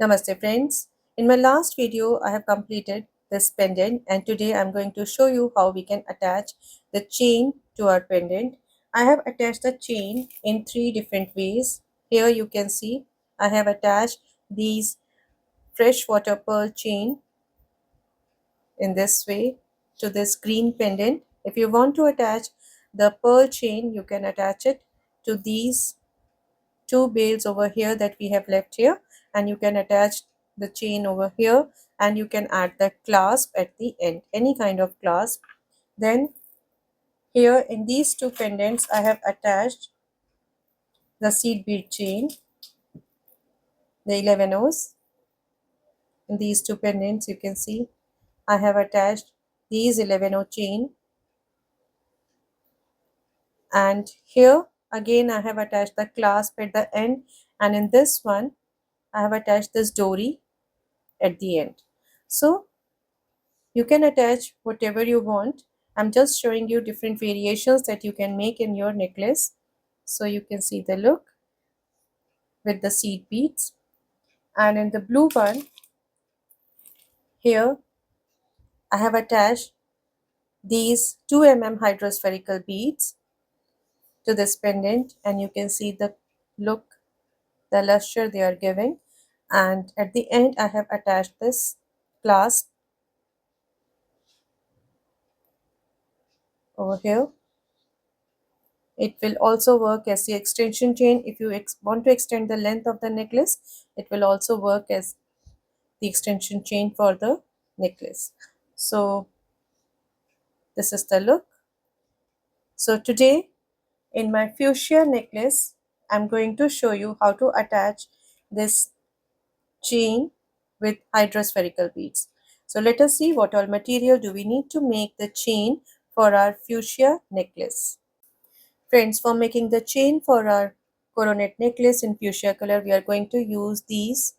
Namaste friends. In my last video, I have completed this pendant and today I'm going to show you how we can attach the chain to our pendant. I have attached the chain in 3 different ways. Here you can see I have attached these freshwater pearl chain in this way to this green pendant. If you want to attach the pearl chain, you can attach it to these 2 beads over here that we have left here, and you can attach the chain over here, and you can add the clasp at the end, any kind of clasp. Then here in these 2 pendants I have attached the seed bead chain, the 11 O's. In these 2 pendants you can see I have attached these 11 O chain, and here again I have attached the clasp at the end, and in this one I have attached this dory at the end. So you can attach whatever you want. I'm just showing you different variations that you can make in your necklace. So you can see the look with the seed beads. And in the blue one, here I have attached these 2 mm hydrospherical beads to this pendant, and you can see the look, the luster they are giving. And at the end I have attached this clasp over here. It will also work as the extension chain. If you want to extend the length of the necklace, it will also work as the extension chain for the necklace. So this is the look. So today in my fuchsia necklace, I'm going to show you how to attach this chain with hydrospherical beads. So let us see what all material do we need to make the chain for our fuchsia necklace. Friends, for making the chain for our coronet necklace in fuchsia color, we are going to use these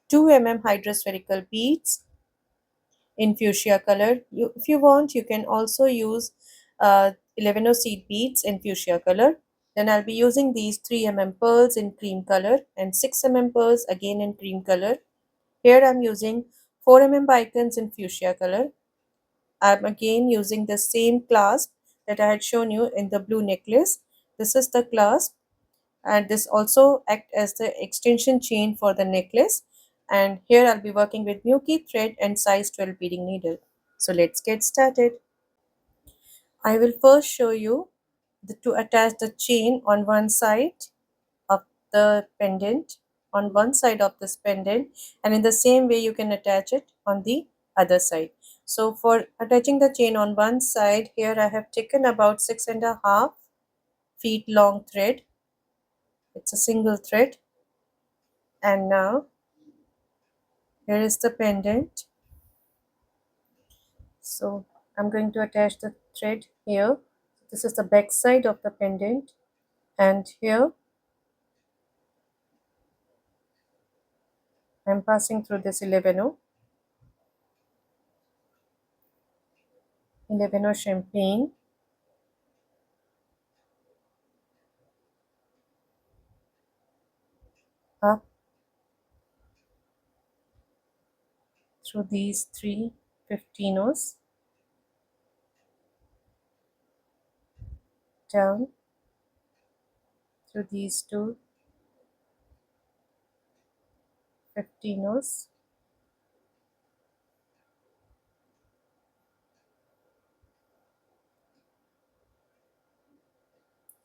2 mm hydrospherical beads in fuchsia color. If you want, you can also use 11 seed beads in fuchsia color. Then I'll be using these 3 mm pearls in cream color and 6 mm pearls again in cream color. Here I'm using 4 mm bicones in fuchsia color. I'm again using the same clasp that I had shown you in the blue necklace. This is the clasp, and this also act as the extension chain for the necklace. And here I'll be working with Miyuki thread and size 12 beading needle. So let's get started. I will first show you to attach the chain on one side of the pendant, on one side of this pendant, and in the same way you can attach it on the other side. So for attaching the chain on one side, here I have taken about 6.5 feet long thread. It's a single thread. And now here is the pendant. So I'm going to attach the thread here. This is the back side of the pendant, and here I'm passing through this 11 champagne, up through these 3 15s, down through these 2 15s,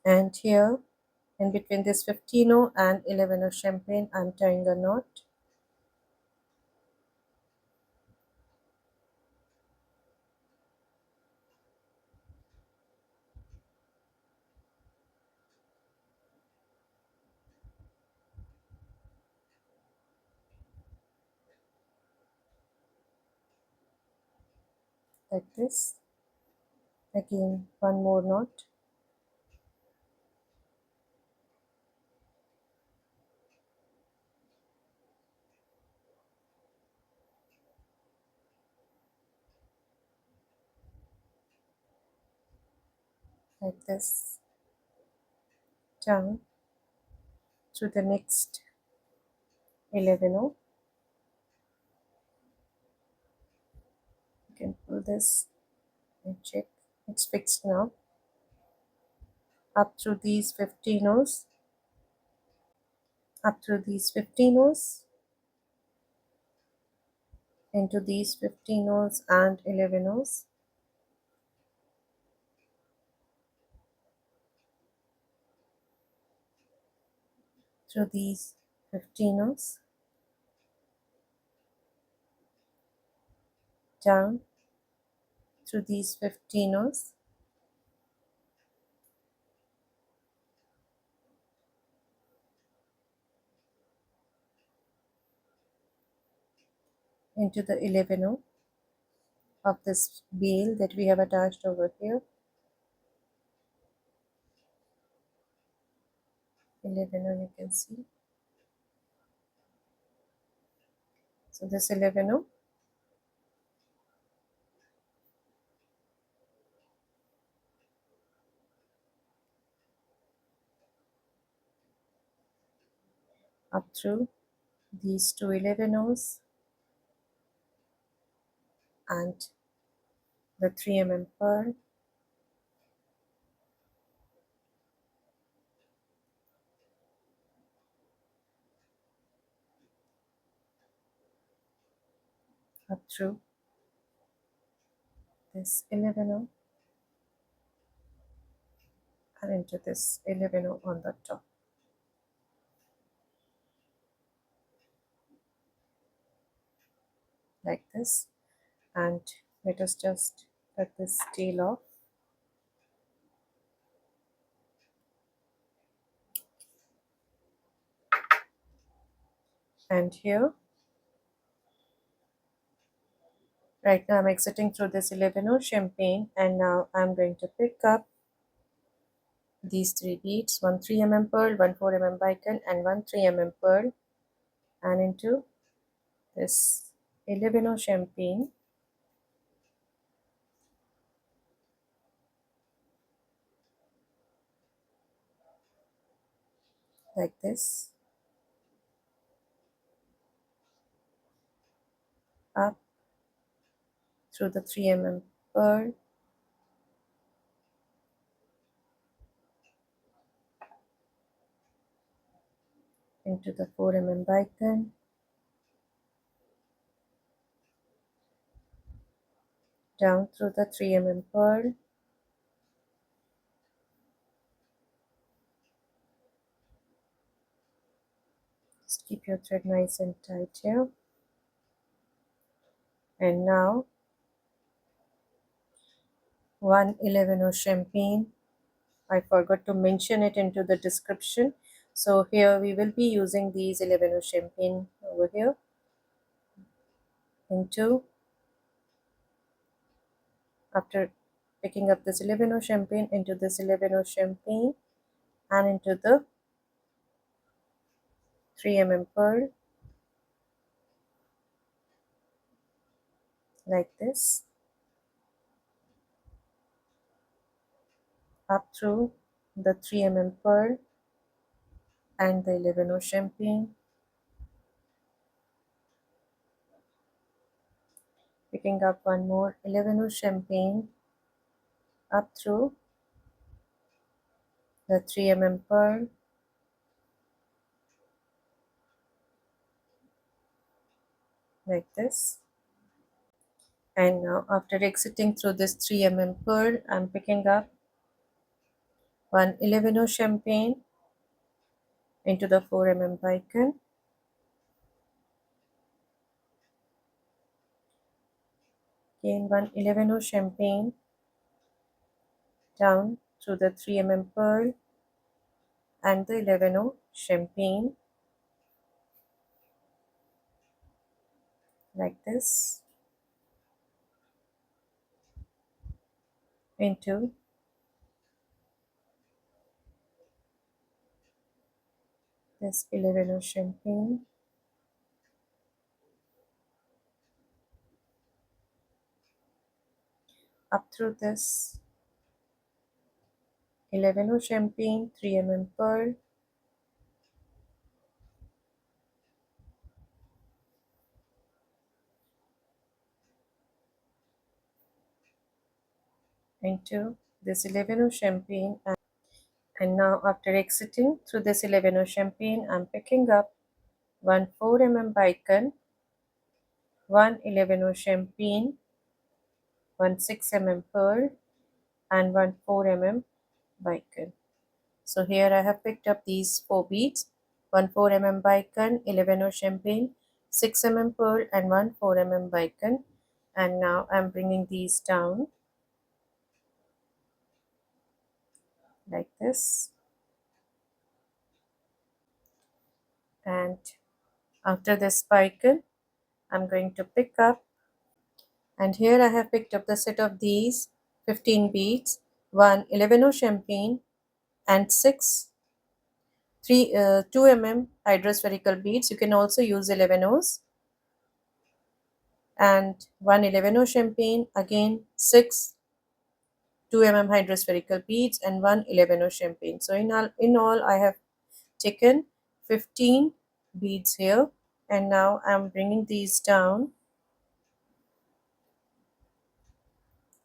and here in between this 15 and 11 champagne I'm tying a knot. Like this. Again one more knot, like this, down through the next 11 this and check. It's fixed now. Up through these 15 O's, up through these 15 O's, into these 15 O's and 11 O's, through these 15 O's, down through these 15 O's, into the 11 O of this bail that we have attached over here. 11 O you can see. So this 11 O, up through these two 11 O's and the 3 pearl, up through this 11 O and into this 11 O on the top, like this. And let us just cut this tail off. And here, right now I'm exiting through this 11 O champagne, and now I'm going to pick up these three beads, one 3 pearl, one 4 bicone, and one 3 pearl, and into this 11 O champagne, like this, up through the 3 pearl, into the 4 bicone, down through the 3 pearl, just keep your thread nice and tight here. And now one 11 O champagne, I forgot to mention it into the description. So here we will be using these 11 O champagne over here, into, after picking up this 11 O champagne, into this 11 O champagne and into the 3 pearl, like this, up through the 3 pearl and the 11 O champagne, picking up one more 11 O champagne, up through the 3 pearl, like this. And now after exiting through this 3 pearl, I'm picking up one 11 O champagne into the 4 bicone, again one 11 O champagne, down through the 3 pearl and the 11 O champagne, like this, into this 11 O champagne, up through this 11 O champagne, 3 pearl, into this 11 champagne, and now after exiting through this 11 champagne, I'm picking up one 4 mm bicon, one 11 champagne, one 6 mm pearl, and one 4 mm bicon. So here I have picked up these 4 beads, one 4 mm bicon, 11 champagne, 6 mm pearl, and one 4 mm bicon. And now I'm bringing these down like this. And after this bicon, I'm going to pick up, and here I have picked up the set of these 15 beads, one 11 champagne, and 2 mm hydrospherical beads. You can also use 11 O's, and one 11 champagne, again 6 2 mm hydrospherical beads, and one 11 champagne. So in all I have taken 15 beads here, and now I'm bringing these down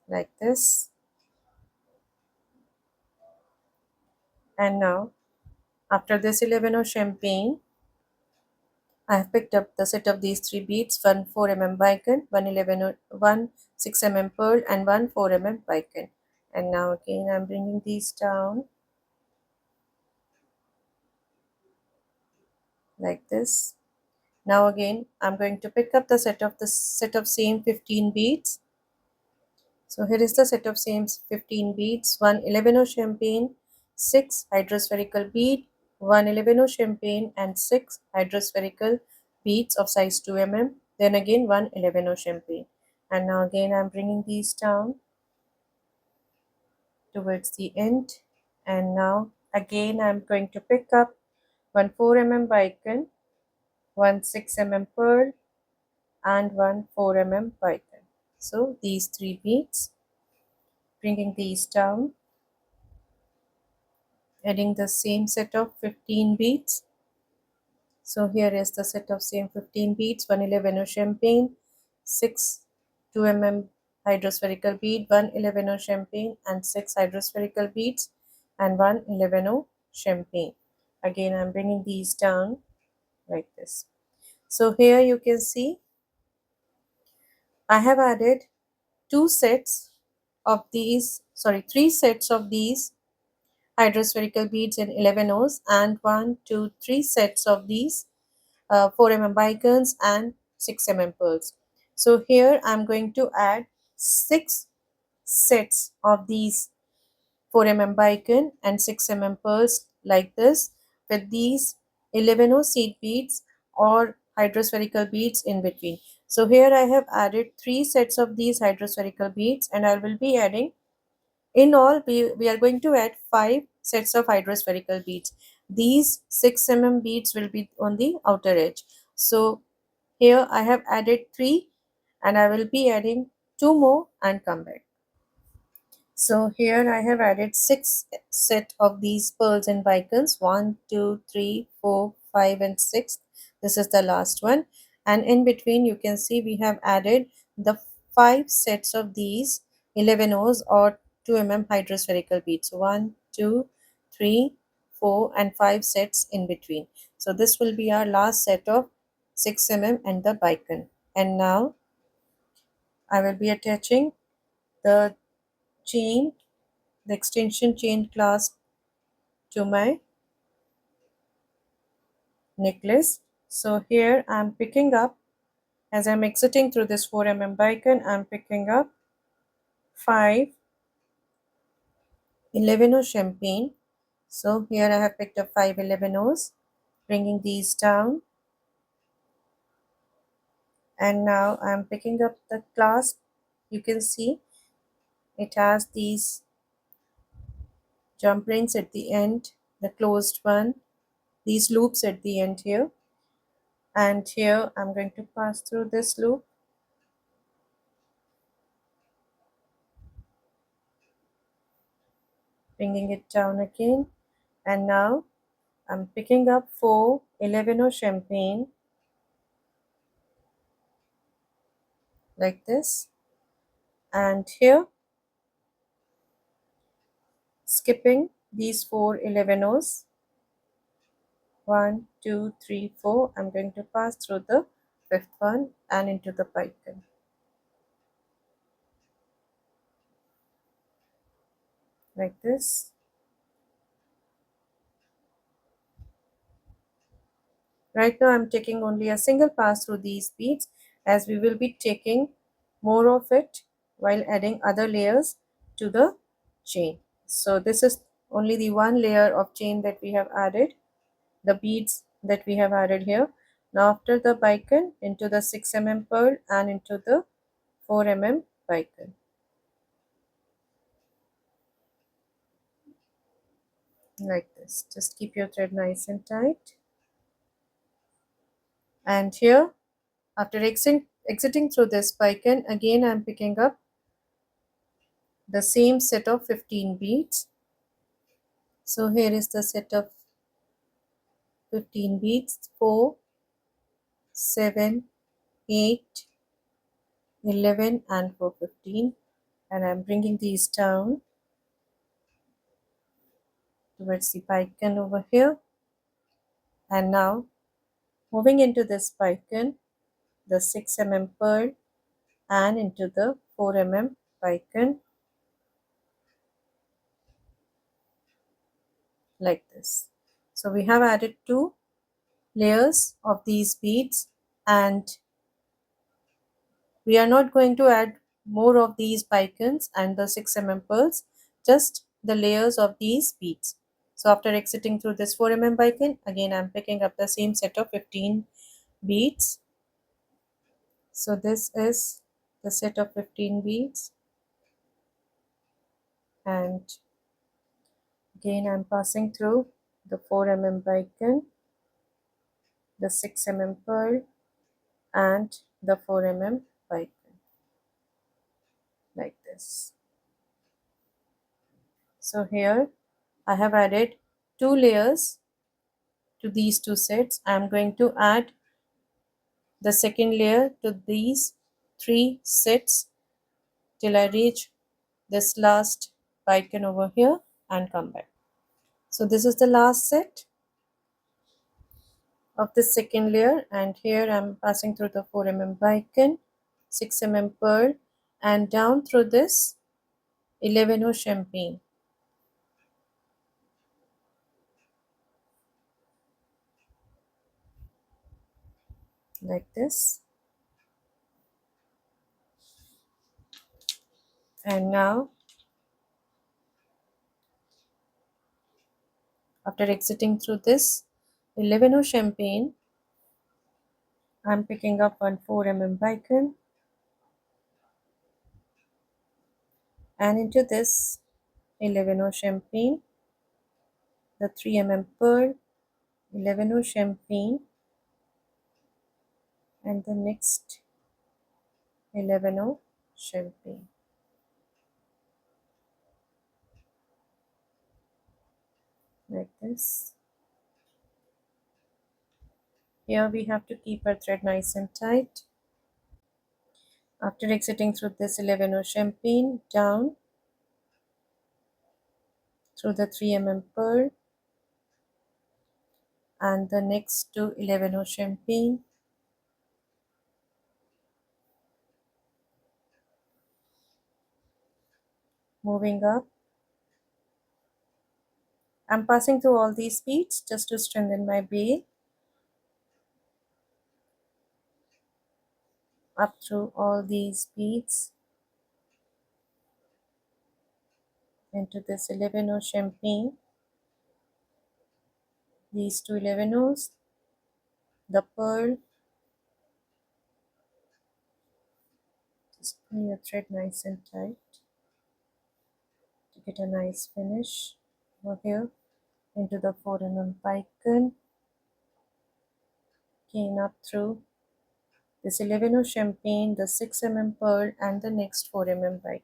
like this. And now after this 11 champagne, I have picked up the set of these 3 beads, one 4 mm bicon, one 6 mm pearl, and one 4 mm bicon. And now again I'm bringing these down like this. Now again I'm going to pick up the set of same 15 beads. So here is the set of same 15 beads, one 11 champagne, 6 hydrospherical bead, one 11 champagne, and 6 hydrospherical beads of size 2 mm, then again one 11 champagne. And now again I'm bringing these down towards the end. And now again I'm going to pick up one 4 mm bicon, one 6 mm pearl, and one 4 mm bicon. So these 3 beads, bringing these down, adding the same set of 15 beads. So here is the set of same 15 beads, one 11 champagne, 6 2 mm hydrospherical bead, one 11 champagne, and 6 hydrospherical beads, and one 11 champagne. Again I'm bringing these down like this. So here you can see I have added 3 sets of these hydrospherical beads in 11 O's, and 1, 2, 3 sets of these 4 mm bicons and 6 mm pearls. So here I'm going to add 6 sets of these 4 mm bicon and 6 mm pearls like this, with these 11 seed beads or hydrospherical beads in between. So here I have added 3 sets of these hydrospherical beads, and I will be adding, in all we are going to add 5 sets of hydrospherical beads. These 6 mm beads will be on the outer edge. So here I have added 3, and I will be adding 2 more and come back. So here I have added 6 set of these pearls and bicons, 1, 2, 3, 4, 5, and 6. This is the last one, and in between you can see we have added the 5 sets of these 11 O's or 2 mm hydrospherical beads, 1, 2, 3, 4, and 5 sets in between. So this will be our last set of 6 mm and the bicon. And now I will be attaching the chain, the extension chain clasp to my necklace. So here I'm picking up, as I'm exiting through this 4 mm bicon, I'm picking up 5 11 champagne. So here I have picked up 5 11 O's, bringing these down, and now I'm picking up the clasp. You can see it has these jump rings at the end, the closed one, these loops at the end here, and here I'm going to pass through this loop, bringing it down again. And now I'm picking up 4 11 champagne like this, and here skipping these 4 11 O's. 1 2 3 4. I'm going to pass through the fifth one and into the bicone like this. Right now I'm taking only a single pass through these beads, as we will be taking more of it while adding other layers to the chain. So this is only the one layer of chain that we have added, the beads that we have added here. Now after the bicone, into the 6 mm pearl and into the 4 mm bicone like this. Just keep your thread nice and tight. And here, after exiting through this bicone, again I'm picking up the same set of 15 beads. So here is the set of 15 beads: 4, 7, 8, 11 and 4, 15. And I'm bringing these down towards the bicone over here. And now moving into this bicone, the 6 mm pearl and into the 4 mm bicone like this. So we have added 2 layers of these beads, and we are not going to add more of these bicones and the 6 mm pearls, just the layers of these beads. So after exiting through this 4 mm bicone, again I'm picking up the same set of 15 beads. So this is the set of 15 beads, and again I'm passing through the 4 mm bicone, the 6 mm pearl and the 4 mm bicone like this. So here I have added 2 layers to these 2 sets. I am going to add the second layer to these 3 sets till I reach this last bicone over here and come back. So this is the last set of the second layer, and here I am passing through the 4 mm bicone, 6 mm pearl and down through this 11 champagne like this. And now after exiting through this 11 champagne, I'm picking up one 4 mm bicone and into this 11 champagne, the 3 mm pearl, 11 champagne and the next 11 champagne like this. Here we have to keep our thread nice and tight. After exiting through this 11 champagne, down through the 3 mm pearl and the next to 11 champagne, moving up. I'm passing through all these beads just to strengthen my bead. Up through all these beads into this 11 champagne, these 2 11 the pearl. Just pull your thread nice and tight to get a nice finish over here. Into the 4 bicone, again up through this 11 champagne, the 6 pearl and the next 4 bicone like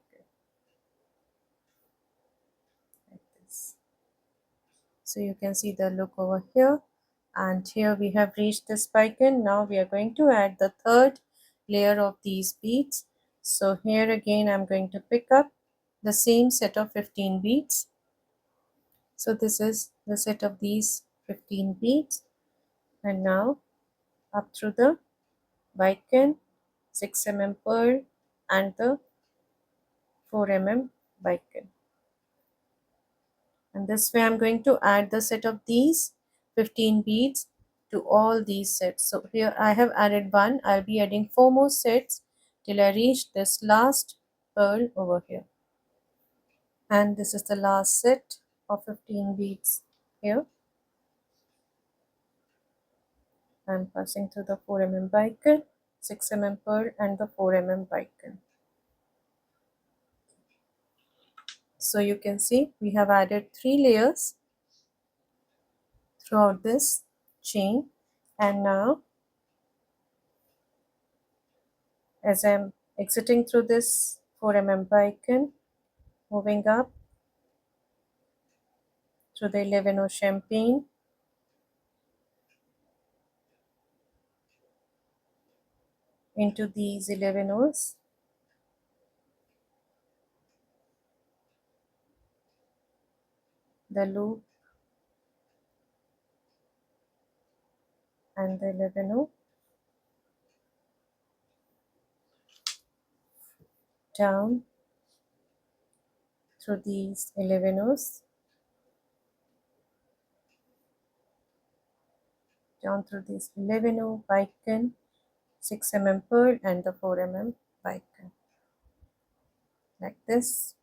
this. So you can see the look over here, and here we have reached this bicone. Now we are going to add the third layer of these beads. So here again I'm going to pick up the same set of 15 beads So this is the set of these 15 beads, and now up through the bicone, 6 mm pearl and the 4 mm bicone. And this way I'm going to add the set of these 15 beads to all these sets. So here I have added one. I'll be adding 4 more sets till I reach this last pearl over here. And this is the last set of 15 beads here. I'm passing through the 4 mm bicone, 6 mm pearl and the 4 mm bicone. So you can see we have added 3 layers throughout this chain, and now as I'm exiting through this 4 mm bicone, moving up through the 11 champagne, into these 11 O's, the loop and the 11 O, down through these 11 O's, down through this 11 O bicone, 6 mm pearl and the 4 mm bicone, like this.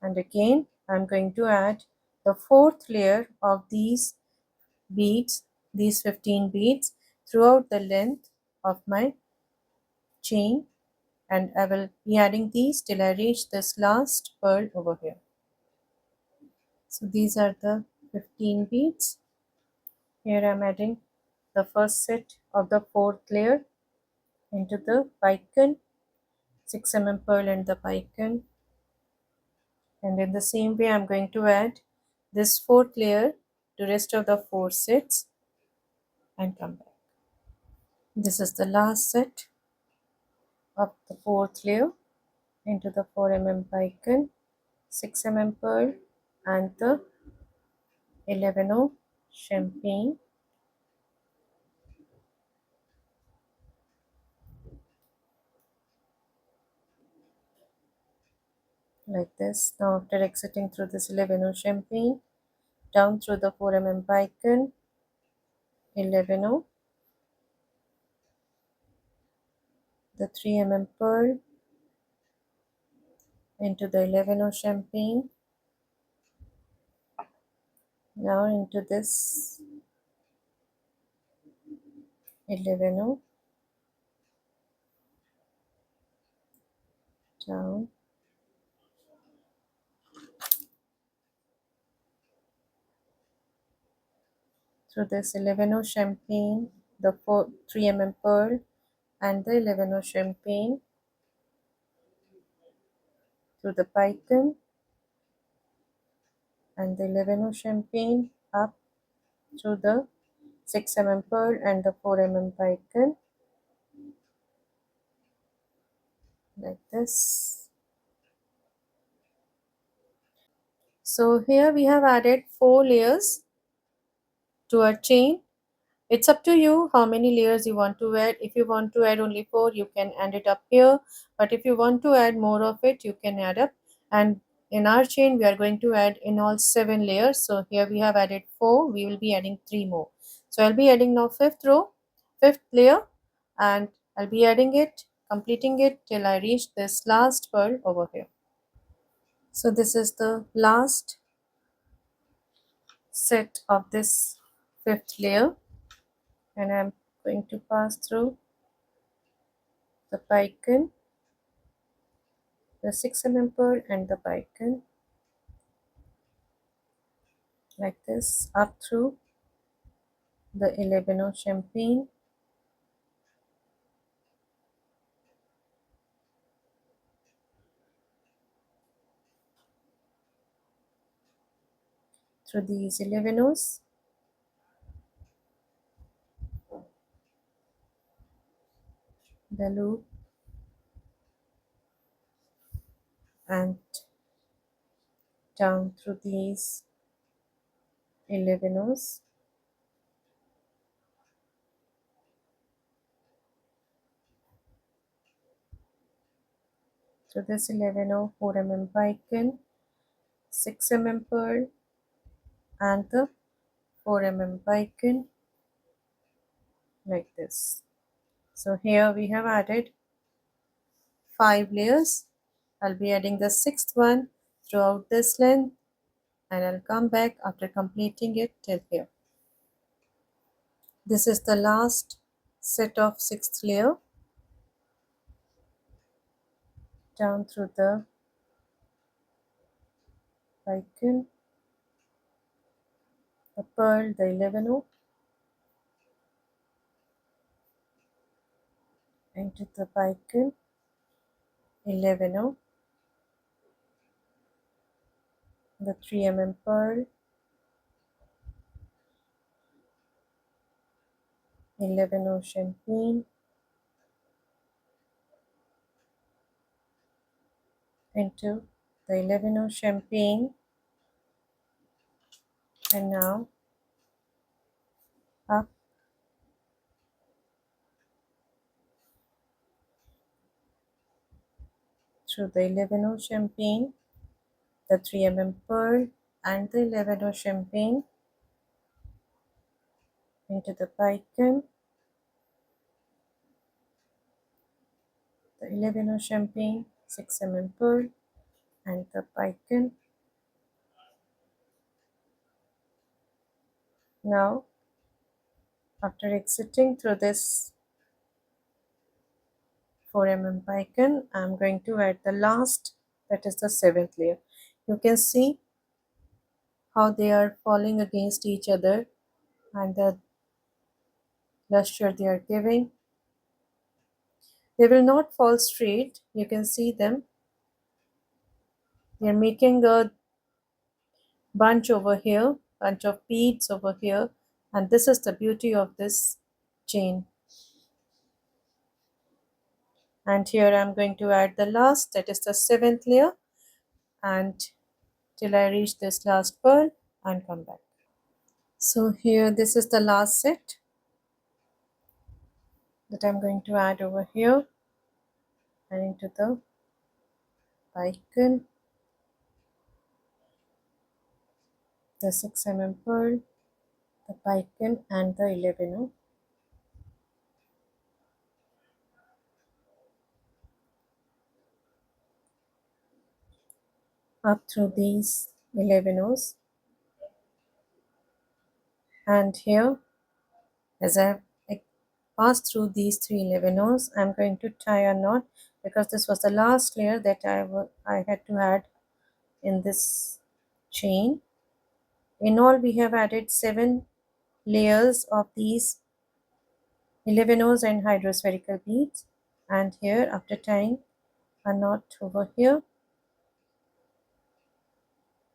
And again I'm going to add the fourth layer of these beads, these 15 beads, throughout the length of my chain, and I will be adding these till I reach this last pearl over here. So these are the 15 beads. Here I am adding the first set of the fourth layer into the bicone, 6 mm pearl and the bicone, and in the same way I'm going to add this fourth layer to rest of the 4 sets and come back. This is the last set of the fourth layer into the 4 mm bicone, 6 mm pearl and the 11 champagne, like this. Now after exiting through this 11 champagne, down through the 4 mm bicone, 11 the 3 mm pearl into the 11 champagne, now into this 11 down through this 11 champagne, the 3 mm pearl and the 11 champagne, through the bicone and the 11 champagne, up through the 6 mm pearl and the 4 mm bicone, like this. So here we have added 4 layers to our chain. It's up to you how many layers you want to add. If you want to add only 4, you can add it up here. But if you want to add more of it, you can add up. And in our chain, we are going to add in all 7 layers. So here we have added 4. We will be adding 3 more. So I'll be adding now 5th layer. And I'll be adding it, completing it till I reach this last pearl over here. So this is the last set of this 5th layer. And I'm going to pass through the bicone, the 6 mm pearl and the bicone, like this, up through the 11 champagne, through these 11 the loop and down through these 11 O's. So this 11 O 4 mm bicon, 6 mm pearl, and the 4 mm bicon like this. So here we have added 5 layers. I'll be adding the sixth one throughout this length, and I'll come back after completing it till here. This is the last set of sixth layer down through the bicon, the pearl, the 11 O, into the bicon, 11 O, the 3 mm pearl, 11 O champagne, into the 11 O champagne, and now up through the 11 O champagne, the 3 mm pearl, and the 11 O champagne into the bicon, the 11 O champagne, 6 mm pearl, and the bicon. Now, after exiting through this 4 mm bicon, I'm going to add the last, that is the seventh layer. You can see how they are falling against each other and the luster they are giving. They will not fall straight. You can see them. They are making a bunch over here, bunch of beads over here, and this is the beauty of this chain. And here I'm going to add the last, that is the seventh layer, and till I reach this last pearl and come back. So here this is the last set that I'm going to add over here and into the bicon, the 6 mm pearl, the bicon, and the 11 O. Up through these 11 O's, and here as I pass through these 3 11 O's, I'm going to tie a knot because this was the last layer that I had to add in this chain. In all, we have added 7 layers of these 11 O's and hydrospherical beads, and here after tying a knot over here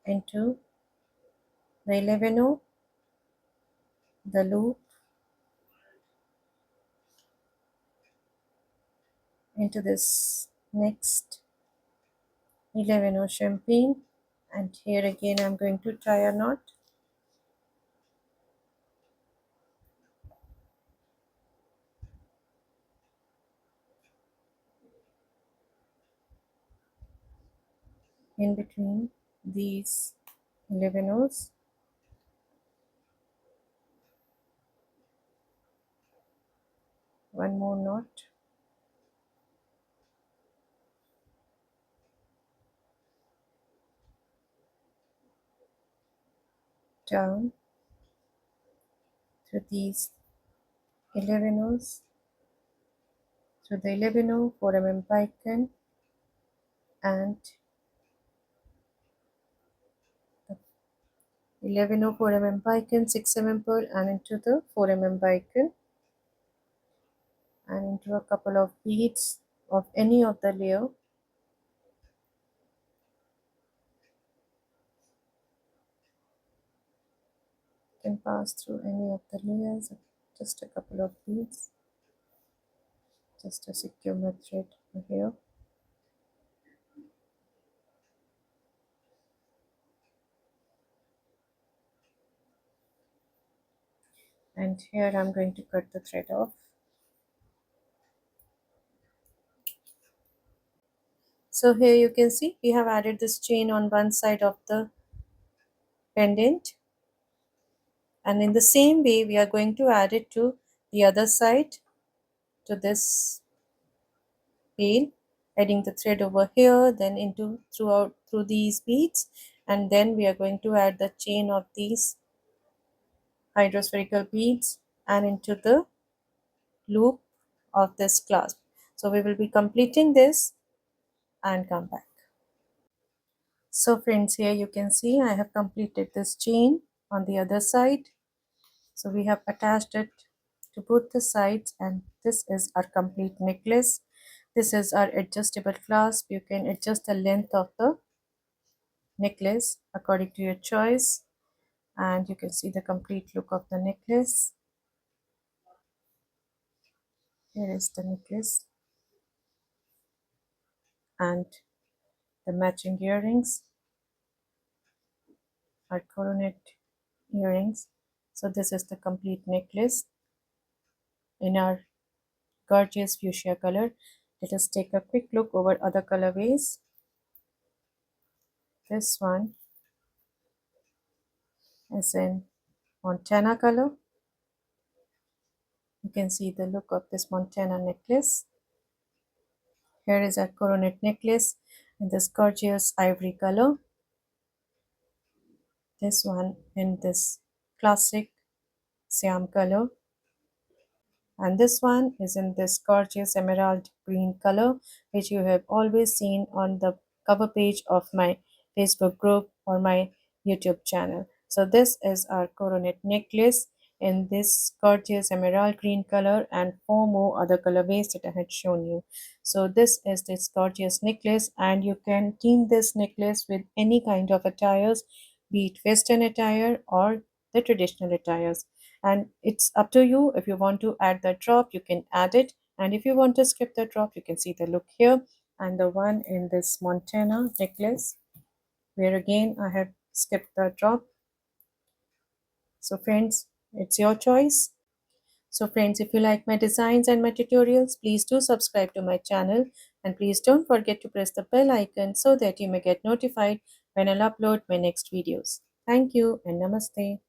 into the 11 O, the loop, into this next 11 O champagne, and here again I'm going to tie a knot in between these 11 O's, one more knot, down through these 11 O's, through the 11 O 4 mm bicon, and the 11 O 4 mm bicon, 6 mm pearl, and into the 4 mm bicon, and into a couple of beads of any of the layer. You can pass through any of the layers, just a couple of beads, just to secure my thread here. And here I'm going to cut the thread off. So here you can see we have added this chain on one side of the pendant, and in the same way we are going to add it to the other side, to this pail, adding the thread over here, then into through these beads, and then we are going to add the chain of these hydrospherical beads and into the loop of this clasp. So we will be completing this and come back. So friends, here you can see I have completed this chain on the other side. So we have attached it to both the sides, and this is our complete necklace. This is our adjustable clasp. You can adjust the length of the necklace according to your choice, and you can see the complete look of the necklace. Here is the necklace and the matching earrings are coronet earrings. So this is the complete necklace in our gorgeous fuchsia color. Let us take a quick look over other colorways. This one is in Montana color. You can see the look of this Montana necklace. Here is our coronet necklace in this gorgeous ivory color. This one in this classic Siam color. And this one is in this gorgeous emerald green color, which you have always seen on the cover page of my Facebook group or my YouTube channel. So this is our coronet necklace in this gorgeous emerald green color and four more other colorways that I had shown you. So this is this gorgeous necklace, and you can team this necklace with any kind of attires, be it western attire or the traditional attires, and it's up to you. If you want to add the drop, you can add it, and if you want to skip the drop, you can see the look here. And the one in this Montana necklace, where again I have skipped the drop. So friends, it's your choice. So friends, if you like my designs and my tutorials, please do subscribe to my channel, and please don't forget to press the bell icon so that you may get notified when I'll upload my next videos. Thank you and namaste.